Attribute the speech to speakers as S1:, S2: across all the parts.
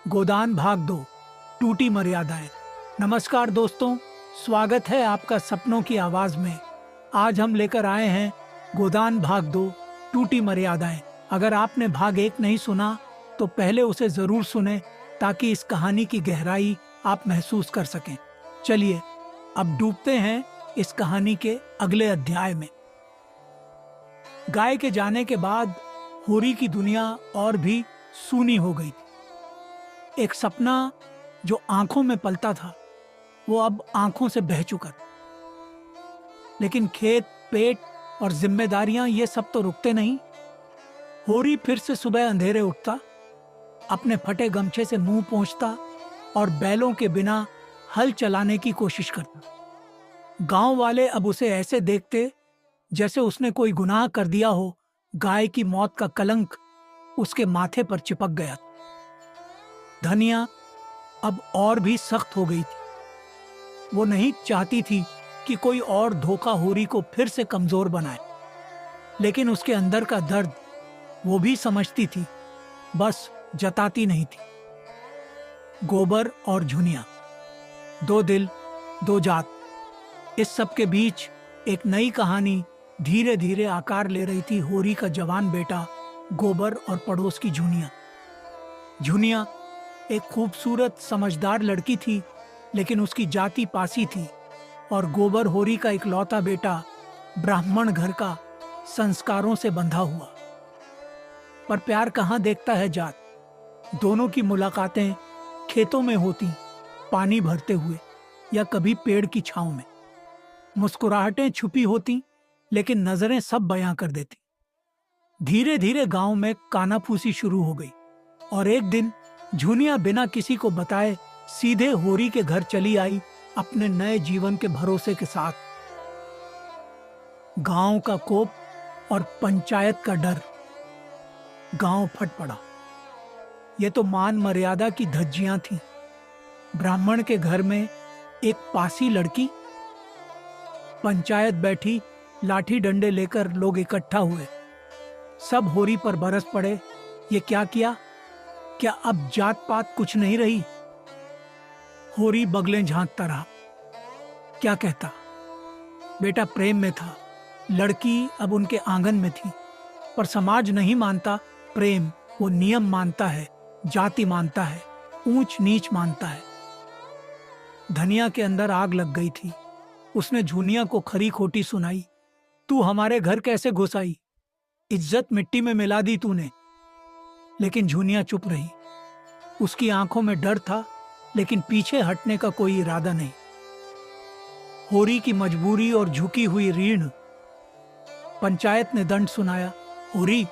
S1: गोदान भाग दो, टूटी मर्यादाएं। नमस्कार दोस्तों, स्वागत है आपका सपनों की आवाज में। आज हम लेकर आए हैं गोदान भाग दो, टूटी मर्यादाएं। अगर आपने भाग एक नहीं सुना तो पहले उसे जरूर सुने ताकि इस कहानी की गहराई आप महसूस कर सकें। चलिए अब डूबते हैं इस कहानी के अगले अध्याय में। गाय के जाने के बाद होरी की दुनिया और भी सूनी हो गई थी। एक सपना जो आंखों में पलता था वो अब आंखों से बह चुका था। लेकिन खेत, पेट और जिम्मेदारियां ये सब तो रुकते नहीं। होरी फिर से सुबह अंधेरे उठता, अपने फटे गमछे से मुंह पोंछता और बैलों के बिना हल चलाने की कोशिश करता। गांव वाले अब उसे ऐसे देखते जैसे उसने कोई गुनाह कर दिया हो। गाय की मौत का कलंक उसके माथे पर चिपक गया था। धनिया अब और भी सख्त हो गई थी। वो नहीं चाहती थी कि कोई और धोखा होरी को फिर से कमजोर बनाए, लेकिन उसके अंदर का दर्द वो भी समझती थी, बस जताती नहीं थी। गोबर और झुनिया, दो दिल दो जात, इस सब के बीच एक नई कहानी धीरे धीरे आकार ले रही थी। होरी का जवान बेटा गोबर और पड़ोस की झुनिया। झुनिया एक खूबसूरत समझदार लड़की थी, लेकिन उसकी जाति पासी थी। और गोबर होरी का इकलौता बेटा, ब्राह्मण घर का, संस्कारों से बंधा हुआ। पर प्यार कहाँ देखता है जात। दोनों की मुलाकातें खेतों में होती, पानी भरते हुए या कभी पेड़ की छांव में। मुस्कुराहटें छुपी होती, लेकिन नजरें सब बयां कर देती। धीरे धीरे गांव में कानाफूसी शुरू हो गई और एक दिन झुनिया बिना किसी को बताए सीधे होरी के घर चली आई, अपने नए जीवन के भरोसे के साथ। गांव का कोप और पंचायत का डर। गांव फट पड़ा। ये तो मान मर्यादा की धज्जियां थीं। ब्राह्मण के घर में एक पासी लड़की। पंचायत बैठी, लाठी डंडे लेकर लोग इकट्ठा हुए। सब होरी पर बरस पड़े। ये क्या किया? क्या अब जात पात कुछ नहीं रही? होरी बगलें झांकता रहा। क्या कहता? बेटा प्रेम में था, लड़की अब उनके आंगन में थी। पर समाज नहीं मानता प्रेम, वो नियम मानता है, जाति मानता है, ऊंच नीच मानता है। धनिया के अंदर आग लग गई थी। उसने झुनिया को खरी खोटी सुनाई। तू हमारे घर कैसे घुस आई? इज्जत मिट्टी में मिला दी तूने। लेकिन झुनिया चुप रही। उसकी आंखों में डर था, लेकिन पीछे हटने का कोई इरादा नहीं। होरी की मजबूरी और झुकी हुई रीढ़। पंचायत ने दंड सुनाया। होरी,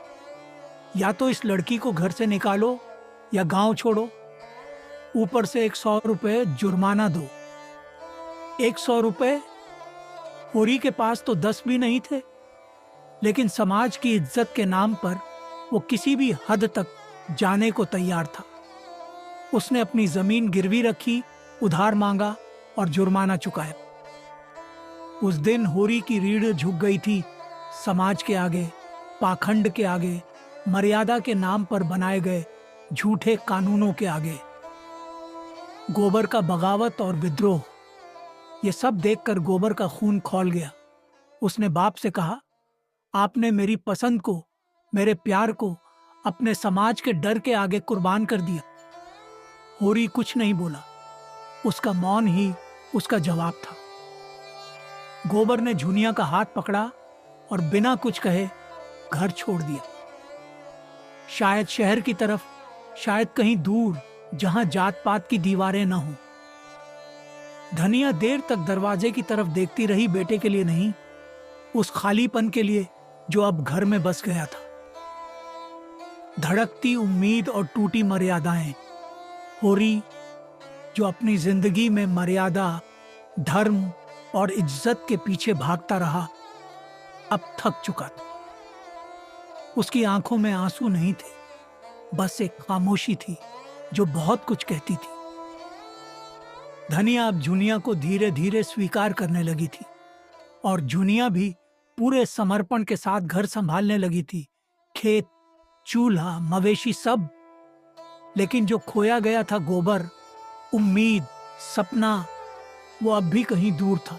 S1: या तो इस लड़की को घर से निकालो या गांव छोड़ो। ऊपर से 100 रुपए जुर्माना दो। 100 रुपए? होरी के पास तो 10 भी नहीं थे, लेकिन समाज की इज्जत के नाम पर वो किसी भी हद तक जाने को तैयार था। उसने अपनी जमीन गिरवी रखी, उधार मांगा और जुर्माना चुकाया। उस दिन होरी की रीढ़ झुक गई थी, समाज के आगे, पाखंड के आगे, मर्यादा के नाम पर बनाए गए झूठे कानूनों के आगे। गोबर का बगावत और विद्रोह, ये सब देखकर गोबर का खून खौल गया। उसने बाप से कहा, आपने मेरी पसंद को, मेरे प्यार को अपने समाज के डर के आगे कुर्बान कर दिया। होरी कुछ नहीं बोला। उसका मौन ही उसका जवाब था। गोबर ने झुनिया का हाथ पकड़ा और बिना कुछ कहे घर छोड़ दिया। शायद शहर की तरफ, शायद कहीं दूर जहां जात पात की दीवारें न हों। धनिया देर तक दरवाजे की तरफ देखती रही, बेटे के लिए नहीं, उस खालीपन के लिए जो अब घर में बस गया था। धड़कती उम्मीद और टूटी मर्यादाएं। होरी जो अपनी जिंदगी में मर्यादा, धर्म और इज्जत के पीछे भागता रहा, अब थक चुका था। उसकी आंखों में आंसू नहीं थे, बस एक खामोशी थी जो बहुत कुछ कहती थी। धनिया अब झुनिया को धीरे धीरे स्वीकार करने लगी थी और झुनिया भी पूरे समर्पण के साथ घर संभालने लगी थी। खेत, चूल्हा, मवेशी सब। लेकिन जो खोया गया था गोबर, उम्मीद, सपना, वो अब भी कहीं दूर था।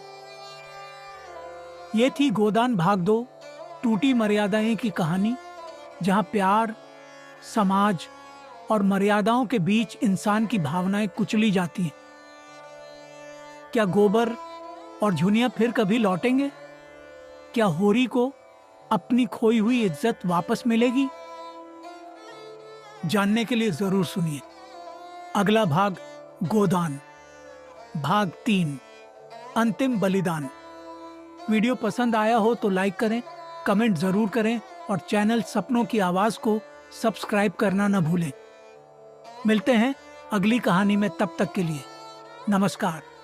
S1: ये थी गोदान भाग दो टूटी मर्यादाएं की कहानी, जहां प्यार, समाज और मर्यादाओं के बीच इंसान की भावनाएं कुचली जाती हैं। क्या गोबर और झुनिया फिर कभी लौटेंगे? क्या होरी को अपनी खोई हुई इज्जत वापस मिलेगी? जानने के लिए जरूर सुनिए अगला भाग, गोदान, भाग 3, अंतिम बलिदान। वीडियो पसंद आया हो तो लाइक करें, कमेंट जरूर करें और चैनल सपनों की आवाज को सब्सक्राइब करना न भूलें। मिलते हैं अगली कहानी में, तब तक के लिए नमस्कार।